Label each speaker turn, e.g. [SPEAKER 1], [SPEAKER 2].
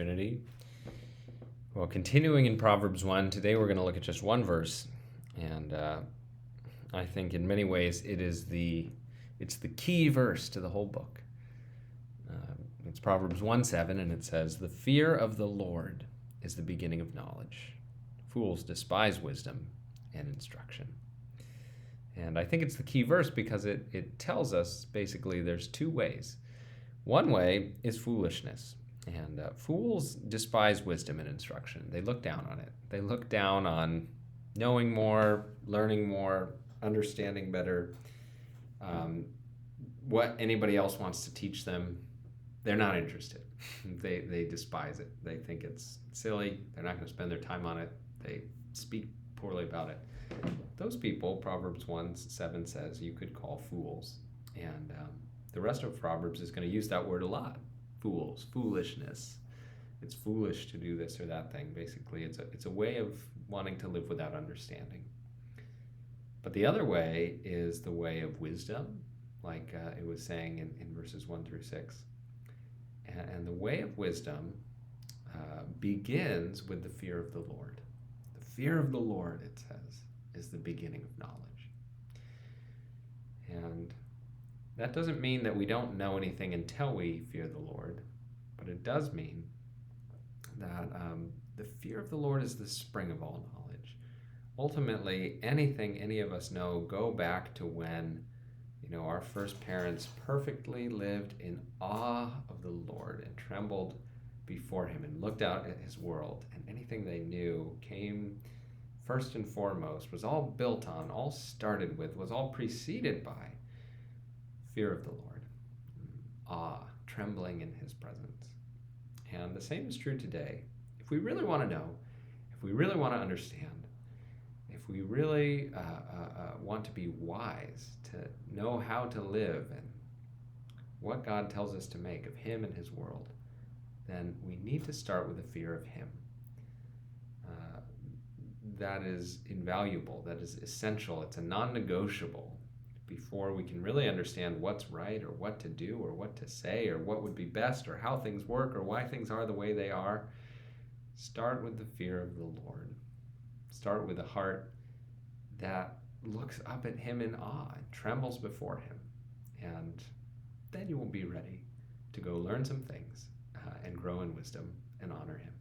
[SPEAKER 1] Trinity. Well, continuing in Proverbs 1, today we're going to look at just one verse, and I think in many ways it's the key verse to the whole book. It's Proverbs 1:7, and it says, "The fear of the Lord is the beginning of knowledge. Fools despise wisdom and instruction." And I think it's the key verse because it tells us basically there's two ways. One way is foolishness. And fools despise wisdom and instruction. They look down on it. They look down on knowing more, learning more, understanding better. What anybody else wants to teach them, they're not interested. They despise it. They think it's silly. They're not going to spend their time on it. They speak poorly about it. Those people, Proverbs 1:7 says, you could call fools. And the rest of Proverbs is going to use that word a lot. Fools, foolishness. It's foolish to do this or that thing. Basically, it's a way of wanting to live without understanding. But the other way is the way of wisdom, like it was saying in verses 1-6. And the way of wisdom begins with the fear of the Lord. The fear of the Lord, it says, is the beginning of knowledge. And that doesn't mean that we don't know anything until we fear the Lord, but it does mean that the fear of the Lord is the spring of all knowledge. Ultimately, anything any of us know go back to when, our first parents perfectly lived in awe of the Lord and trembled before him and looked out at his world, and anything they knew came first and foremost, was all built on, all started with, was all preceded by fear of the Lord, awe, trembling in his presence. And the same is true today. If we really want to know, if we really want to understand, if we really want to be wise, to know how to live and what God tells us to make of him and his world, then we need to start with the fear of him. That is invaluable, that is essential, it's a non-negotiable before we can really understand what's right or what to do or what to say or what would be best or how things work or why things are the way they are. Start with the fear of the Lord. Start with a heart that looks up at him in awe and trembles before him. And then you will be ready to go learn some things and grow in wisdom and honor him.